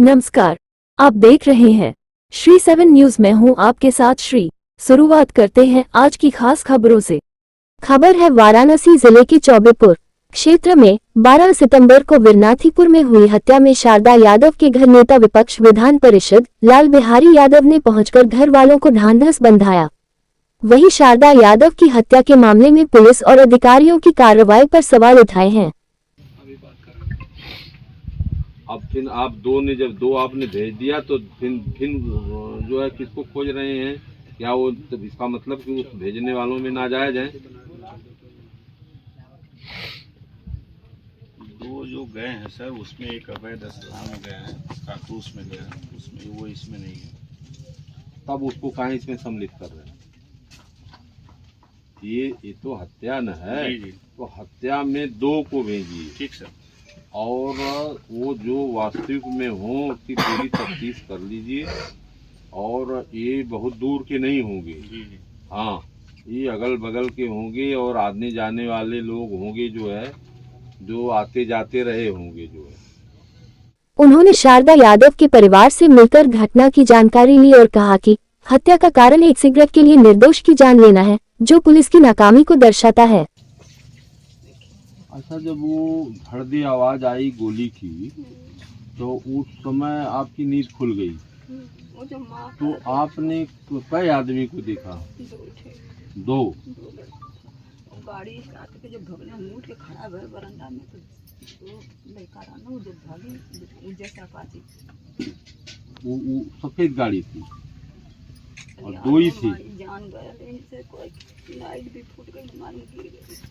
नमस्कार, आप देख रहे हैं श्री 7 न्यूज में हूं आपके साथ श्री। शुरुआत करते हैं आज की खास खबरों से। खबर है वाराणसी जिले के चौबेपुर क्षेत्र में 12 सितंबर को वीरनाथीपुर में हुई हत्या में शारदा यादव के घर नेता विपक्ष विधान परिषद लाल बिहारी यादव ने पहुंचकर घर वालों को ढांढस बंधाया। वहीं शारदा यादव की हत्या के मामले में पुलिस और अधिकारियों की कार्रवाई पर सवाल उठाए हैं। अब फिर आप दो ने जब दो आपने भेज दिया तो फिर जो है किसको खोज रहे हैं? क्या वो इसका मतलब कि उस भेजने वालों में नाजायज है? दो जो गए हैं सर, उसमें एक अवैध अस्पताल में गए हैं, कारतूस में गए हैं, उसमें वो इसमें नहीं है। तब उसको कहाँ इसमें सम्मिलित कर रहे हैं? ये तो हत्या न है। जी। तो हत्या में दो को भेजिए। ठीक सर। और वो जो वास्तविक में हो उसकी पूरी तफ्तीश कर लीजिए। और ये बहुत दूर के नहीं होंगे। हाँ, ये अगल बगल के होंगे और आने जाने वाले लोग होंगे, जो है जो आते जाते रहे होंगे जो है। उन्होंने शारदा यादव के परिवार से मिलकर घटना की जानकारी ली और कहा कि हत्या का कारण एक सिगरेट के लिए निर्दोष की जान लेना है, जो पुलिस की नाकामी को दर्शाता है। अच्छा, जब वो धड़धड़ आवाज आई गोली की तो उस समय आपकी नींद खुल गई। तो आपने कई आदमी को देखा? दो। गाड़ी स्टार्ट करके जब भगने हम उठ के खड़ा भर बरंदा में तो लड़का रहा वो जब भागी जैसा पाती वो सफेद गाड़ी थी और दो ही थी। जान गया से कोई लाइट भी फूट गई, हमारी गिर गई।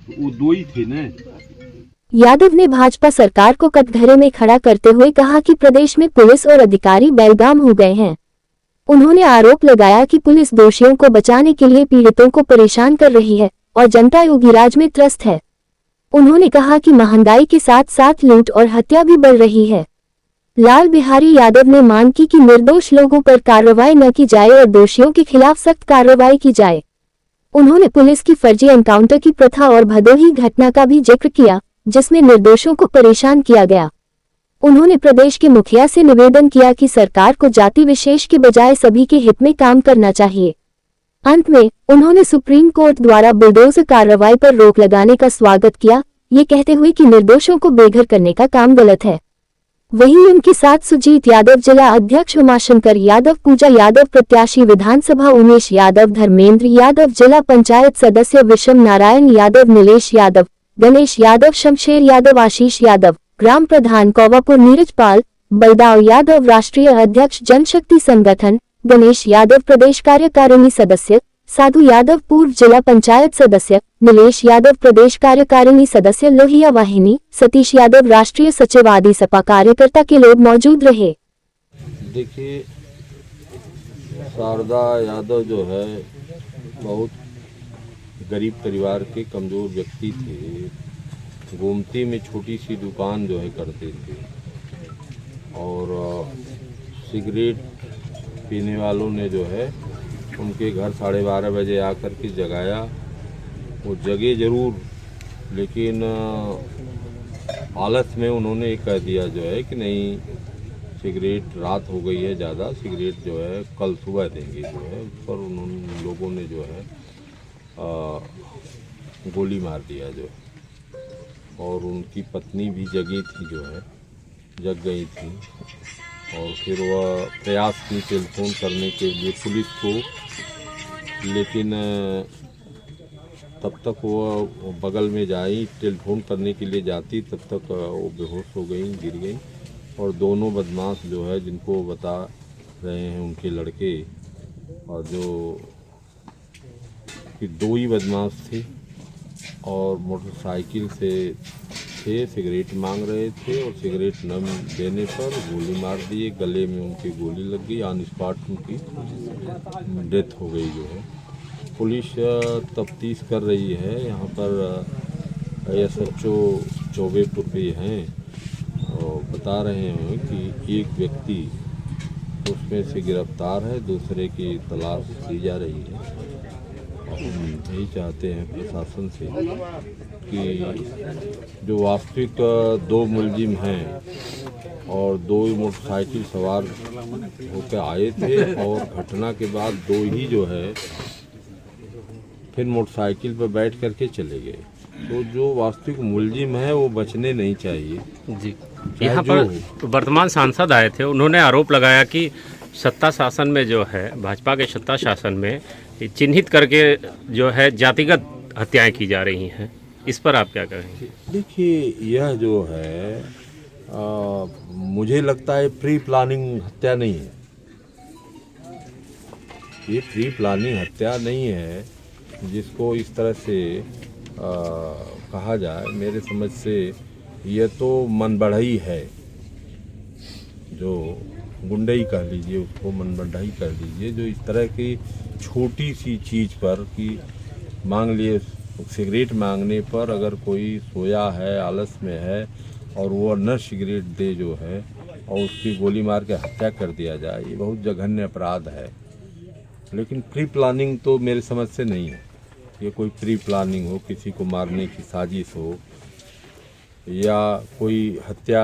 वो दो ही थे ना। यादव ने भाजपा सरकार को कटघरे में खड़ा करते हुए कहा कि प्रदेश में पुलिस और अधिकारी बेलगाम हो गए हैं। उन्होंने आरोप लगाया कि पुलिस दोषियों को बचाने के लिए पीड़ितों को परेशान कर रही है और जनता योगी राज में त्रस्त है। उन्होंने कहा कि महंगाई के साथ साथ लूट और हत्या भी बढ़ रही है। लाल बिहारी यादव ने मांग की कि निर्दोष लोगों पर कार्रवाई न की जाए और दोषियों के खिलाफ सख्त कार्रवाई की जाए। उन्होंने पुलिस की फर्जी एनकाउंटर की प्रथा और भदोही घटना का भी जिक्र किया, जिसमें निर्दोषों को परेशान किया गया। उन्होंने प्रदेश के मुखिया से निवेदन किया कि सरकार को जाति विशेष के बजाय सभी के हित में काम करना चाहिए। अंत में उन्होंने सुप्रीम कोर्ट द्वारा बुलडोजर कार्रवाई पर रोक लगाने का स्वागत किया, ये कहते हुए कि निर्दोषों को बेघर करने का काम गलत है। वहीं उनके साथ सुजीत यादव जिला अध्यक्ष, उमाशंकर यादव, पूजा यादव प्रत्याशी विधानसभा, उमेश यादव, धर्मेंद्र यादव जिला पंचायत सदस्य, विषम नारायण यादव, नीलेश यादव, गणेश यादव, शमशेर यादव, आशीष यादव, ग्राम प्रधान कौवापुर नीरज पाल, बलदाव यादव राष्ट्रीय अध्यक्ष जनशक्ति संगठन, गणेश यादव प्रदेश कार्यकारिणी सदस्य, साधु यादव पूर्व जिला पंचायत सदस्य, नीलेश यादव प्रदेश कार्यकारिणी सदस्य, लोहिया वाहिनी, सतीश यादव राष्ट्रीय सचिव आदि सपा कार्यकर्ता के लोग मौजूद रहे। देखिए, शारदा यादव जो है बहुत गरीब परिवार के कमजोर व्यक्ति थे। गोमती में छोटी सी दुकान जो है करते थे और सिगरेट पीने वालों ने जो है उनके घर 12:30 बजे आकर के जगाया। वो जगे जरूर, लेकिन आलस में उन्होंने कह दिया जो है कि नहीं, सिगरेट रात हो गई है ज़्यादा, सिगरेट जो है कल सुबह देंगे जो है। उस पर उन्होंने लोगों ने जो है गोली मार दिया जो है। और उनकी पत्नी भी जगी थी जो है, जग गई थी। और फिर वह प्रयास की टेलीफोन करने के लिए पुलिस को, लेकिन तब तक वो बगल में जाई टेलीफोन करने के लिए जाती, तब तक वो बेहोश हो गई, गिर गई। और दोनों बदमाश जो है, जिनको बता रहे हैं उनके लड़के, और जो कि दो ही बदमाश थे और मोटरसाइकिल से थे, सिगरेट मांग रहे थे और सिगरेट न देने पर गोली मार दिए। गले में उनकी गोली लग गई, ऑन स्पॉट उनकी डेथ हो गई जो है। पुलिस तफ्तीश कर रही है। यहाँ पर SHO चौबेपुर पे हैं और बता रहे हैं कि एक व्यक्ति उसमें से गिरफ्तार है, दूसरे की तलाश की जा रही है। हम यही चाहते हैं प्रशासन से कि जो वास्तविक दो मुलजिम हैं और दो ही मोटरसाइकिल सवार होकर आए थे और घटना के बाद दो ही जो है फिर मोटरसाइकिल पर बैठ करके चले गए, तो जो वास्तविक मुलजिम है वो बचने नहीं चाहिए जी। यहाँ पर वर्तमान सांसद आए थे, उन्होंने आरोप लगाया कि सत्ता शासन में जो है, भाजपा के सत्ता शासन में चिन्हित करके जो है जातिगत हत्याएं की जा रही हैं, इस पर आप क्या कहेंगे? देखिए, यह जो है मुझे लगता है प्री प्लानिंग हत्या नहीं है, ये प्री प्लानिंग हत्या नहीं है जिसको इस तरह से कहा जाए। मेरे समझ से ये तो मन बढ़ई है, जो गुंडई कह लीजिए उसको, मन बढ़ई कह लीजिए, जो इस तरह की छोटी सी चीज़ पर कि मांग लिए सिगरेट मांगने पर अगर कोई सोया है, आलस में है और वो न सिगरेट दे जो है और उसकी गोली मार के हत्या कर दिया जाए, ये बहुत जघन्य अपराध है। लेकिन प्री प्लानिंग तो मेरे समझ से नहीं है, ये कोई प्री प्लानिंग हो, किसी को मारने की साजिश हो या कोई हत्या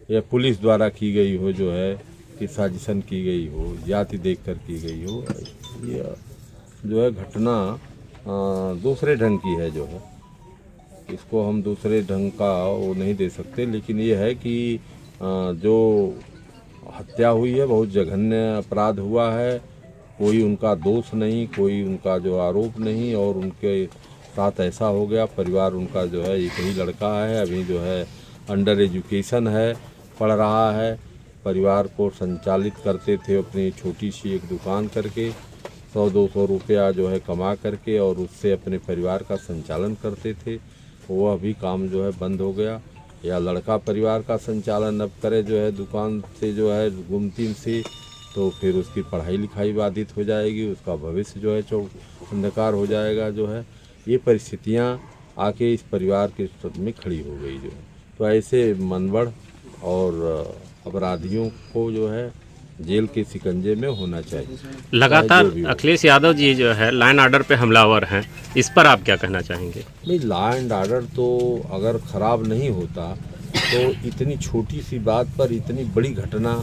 या पुलिस द्वारा की गई हो जो है कि साजिशन की गई हो, जाति देखकर की गई हो, ये जो है घटना दूसरे ढंग की है जो है, इसको हम दूसरे ढंग का वो नहीं दे सकते। लेकिन ये है कि जो हत्या हुई है बहुत जघन्य अपराध हुआ है, कोई उनका दोष नहीं, कोई उनका जो आरोप नहीं, और उनके साथ ऐसा हो गया। परिवार उनका जो है एक ही लड़का है, अभी जो है अंडर एजुकेशन है, पढ़ रहा है, परिवार को संचालित करते थे अपनी छोटी सी एक दुकान करके 100-200 रुपया जो है कमा करके और उससे अपने परिवार का संचालन करते थे। वह भी काम जो है बंद हो गया, या लड़का परिवार का संचालन अब करे जो है दुकान से जो है गुमतीन से, तो फिर उसकी पढ़ाई लिखाई बाधित हो जाएगी, उसका भविष्य जो है अंधकार हो जाएगा जो है। ये परिस्थितियाँ आके इस परिवार के में खड़ी हो गई जो है। तो ऐसे मनबढ़ और अपराधियों को जो है जेल के शिकंजे में होना चाहिए। लगातार अखिलेश यादव जी जो है लाइन ऑर्डर पे हमलावर हैं, इस पर आप क्या कहना चाहेंगे? नहीं, लॉ एंड ऑर्डर तो अगर ख़राब नहीं होता तो इतनी छोटी सी बात पर इतनी बड़ी घटना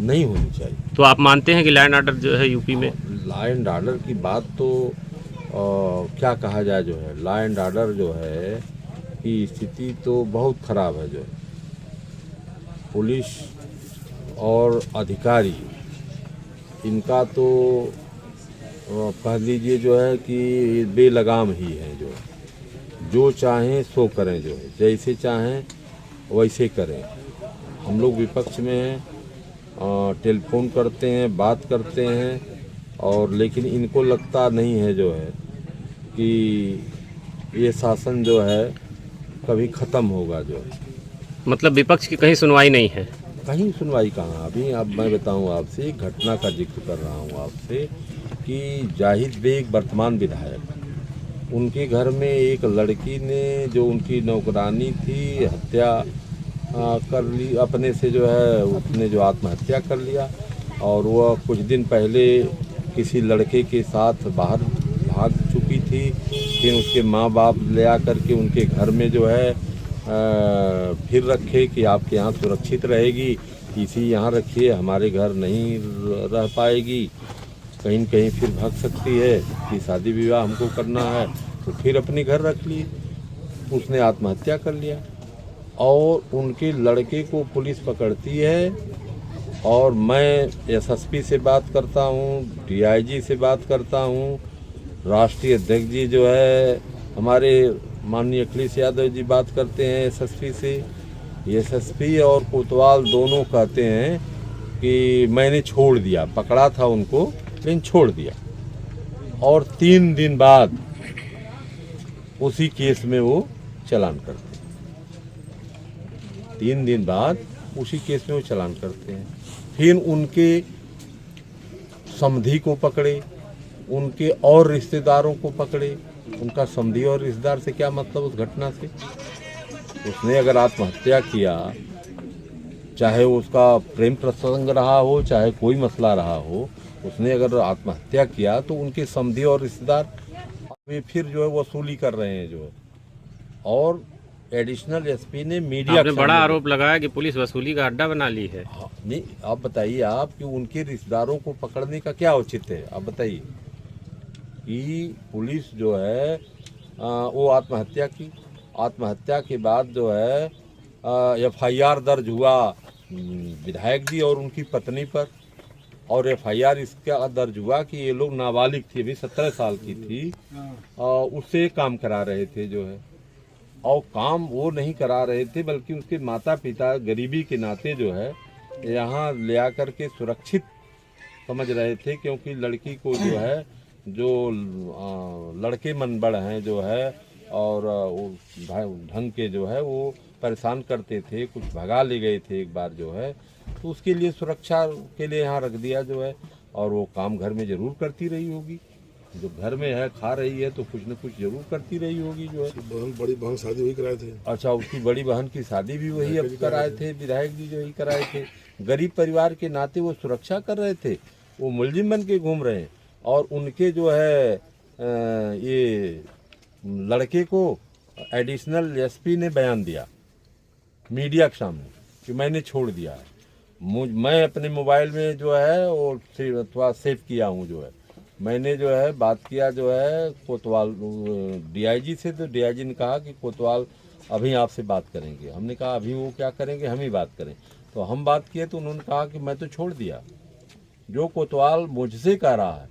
नहीं होनी चाहिए। तो आप मानते हैं कि लॉ एंड ऑर्डर जो है यूपी में? लॉ एंड ऑर्डर की बात तो क्या कहा जाए जो है, लॉ एंड ऑर्डर जो है की स्थिति तो बहुत ख़राब है जो है। पुलिस और अधिकारी इनका तो कह लीजिए जो है कि बेलगाम ही है जो चाहें सो करें जो है, जैसे चाहें वैसे करें। हम लोग विपक्ष में हैं, टेलीफोन करते हैं, बात करते हैं, और लेकिन इनको लगता नहीं है जो है कि ये शासन जो है कभी ख़त्म होगा जो है। मतलब विपक्ष की कहीं सुनवाई नहीं है? कहीं सुनवाई कहाँ। अभी अब मैं बताऊं आपसे, एक घटना का जिक्र कर रहा हूं आपसे कि जाहिद बेग वर्तमान विधायक, उनके घर में एक लड़की ने जो उनकी नौकरानी थी हत्या कर ली अपने से जो है, उसने जो आत्महत्या कर लिया, और वह कुछ दिन पहले किसी लड़के के साथ बाहर भाग चुकी थी। फिर उसके माँ बाप ले आ करके उनके घर में जो है फिर रखे कि आपके यहाँ सुरक्षित रहेगी, इसी यहाँ रखिए, हमारे घर नहीं रह पाएगी, कहीं न कहीं फिर भाग सकती है कि शादी विवाह हमको करना है, तो फिर अपने घर रख ली। उसने आत्महत्या कर लिया और उनके लड़के को पुलिस पकड़ती है। और मैं एसएसपी से बात करता हूँ, डीआईजी से बात करता हूँ, राष्ट्रीय अध्यक्ष जी जो है हमारे माननीय अखिलेश यादव जी बात करते हैं एसएसपी से। एसएसपी और कोतवाल दोनों कहते हैं कि मैंने छोड़ दिया, पकड़ा था उनको लेकिन छोड़ दिया, और 3 दिन बाद उसी केस में वो चालान करते हैं। 3 दिन बाद उसी केस में वो चालान करते हैं। फिर उनके समधी को पकड़े, उनके और रिश्तेदारों को पकड़े। उनका समधी और रिश्तेदार से क्या मतलब उस घटना से? उसने अगर आत्महत्या किया, चाहे उसका प्रेम प्रसंग रहा हो, चाहे कोई मसला रहा हो, उसने अगर आत्महत्या किया तो उनके समधी और रिश्तेदार वे फिर जो है वसूली कर रहे हैं जो है। और एडिशनल एसपी ने मीडिया आपने बड़ा आरोप लगाया कि पुलिस वसूली का अड्डा बना ली है। नहीं, आप बताइए आप कि उनके रिश्तेदारों को पकड़ने का क्या औचित्य है? आप बताइए कि पुलिस जो है वो आत्महत्या की, आत्महत्या के बाद जो है FIR दर्ज हुआ विधायक जी और उनकी पत्नी पर, और FIR इसका दर्ज हुआ कि ये लोग नाबालिग थी, अभी 17 साल की थी, उससे काम करा रहे थे जो है। और काम वो नहीं करा रहे थे बल्कि उसके माता पिता गरीबी के नाते जो है यहाँ ले आकर के सुरक्षित समझ रहे थे, क्योंकि लड़की को जो है जो लड़के मनबड़ हैं जो है और ढंग के जो है वो परेशान करते थे, कुछ भगा ले गए थे एक बार जो है, तो उसके लिए सुरक्षा के लिए यहाँ रख दिया जो है। और वो काम घर में जरूर करती रही होगी, जो घर में है खा रही है तो कुछ न कुछ जरूर करती रही होगी जो है। बड़ी बहन शादी वही कराए थे। अच्छा, उसकी बड़ी बहन की शादी भी वही अब कराए थे, विधायक जी जो ही कराए थे। गरीब परिवार के नाते वो सुरक्षा कर रहे थे, वो मुलजिम बन के घूम रहे हैं। और उनके जो है ये लड़के को एडिशनल एसपी ने बयान दिया मीडिया के सामने कि मैंने छोड़ दिया है, मैं अपने मोबाइल में जो है वो थोड़ा सेव किया हूँ जो है। मैंने जो है बात किया जो है कोतवाल DIG से, तो DIG ने कहा कि कोतवाल अभी आपसे बात करेंगे। हमने कहा अभी वो क्या करेंगे, हम ही बात करें। तो हम बात किए तो उन्होंने कहा कि मैं तो छोड़ दिया। जो कोतवाल मुझसे कह रहा है,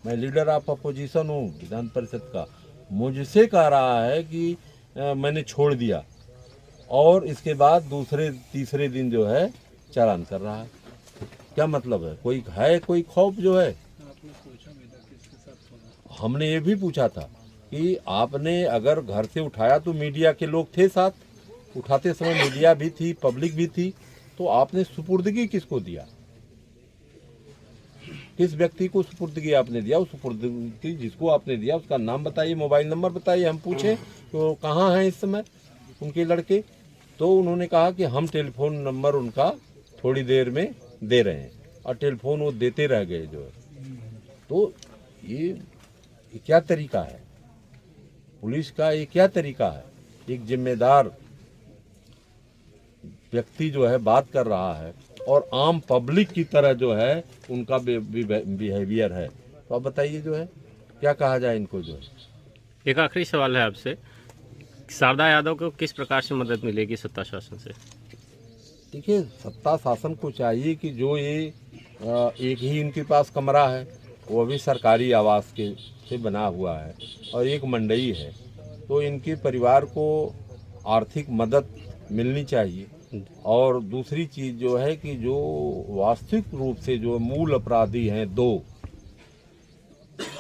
मैं लीडर ऑफ अपोजिशन हूँ विधान परिषद का, मुझसे कह रहा है कि मैंने छोड़ दिया, और इसके बाद दूसरे तीसरे दिन जो है चालान कर रहा है। क्या मतलब है? कोई खौफ जो है? हमने ये भी पूछा था कि आपने अगर घर से उठाया तो मीडिया के लोग थे साथ, उठाते समय मीडिया भी थी, पब्लिक भी थी, तो आपने सुपुर्दगी किसको दिया? किस व्यक्ति को सुपुर्दगी आपने दिया? उस सुपुर्दगी जिसको आपने दिया उसका नाम बताइए, मोबाइल नंबर बताइए। हम पूछे तो कहाँ हैं इस समय उनके लड़के, तो उन्होंने कहा कि हम टेलीफोन नंबर उनका थोड़ी देर में दे रहे हैं, और टेलीफोन वो देते रह गए जो है। तो ये क्या तरीका है पुलिस का? ये क्या तरीका है? एक जिम्मेदार व्यक्ति जो है बात कर रहा है और आम पब्लिक की तरह जो है उनका बिहेवियर है, तो आप बताइए जो है क्या कहा जाए इनको जो है। एक आखिरी सवाल है आपसे, शारदा यादव को किस प्रकार से मदद मिलेगी सत्ता शासन से? देखिए, सत्ता शासन को चाहिए कि जो ये एक ही इनके पास कमरा है, वो भी सरकारी आवास के से बना हुआ है, और एक मंडई है, तो इनके परिवार को आर्थिक मदद मिलनी चाहिए। और दूसरी चीज़ जो है कि जो वास्तविक रूप से जो मूल अपराधी हैं दो,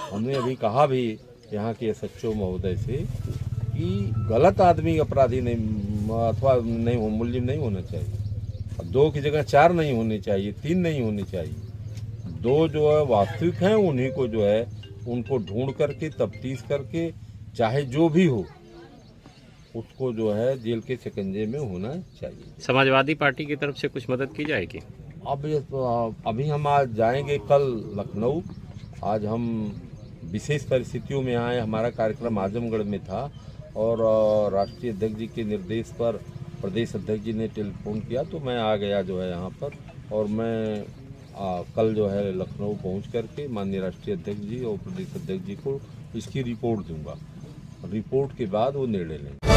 हमने अभी कहा भी यहाँ के SHO महोदय से कि गलत आदमी अपराधी नहीं अथवा नहीं मुलजिम नहीं होना चाहिए। अब 2 की जगह 4 नहीं होने चाहिए, 3 नहीं होने चाहिए, 2 जो है वास्तविक हैं उन्हीं को जो है उनको ढूंढ करके तफ्तीश करके चाहे जो भी हो उसको जो है जेल के शिकंजे में होना चाहिए। समाजवादी पार्टी की तरफ से कुछ मदद की जाएगी? अभी हम आज जाएंगे कल लखनऊ। आज हम विशेष परिस्थितियों में आए, हमारा कार्यक्रम आजमगढ़ में था, और राष्ट्रीय अध्यक्ष जी के निर्देश पर प्रदेश अध्यक्ष जी ने टेलीफोन किया तो मैं आ गया जो है यहाँ पर, और मैं कल जो है लखनऊ पहुँच करके माननीय राष्ट्रीय अध्यक्ष जी और प्रदेश अध्यक्ष जी को इसकी रिपोर्ट दूंगा। रिपोर्ट के बाद वो निर्णय लेंगे।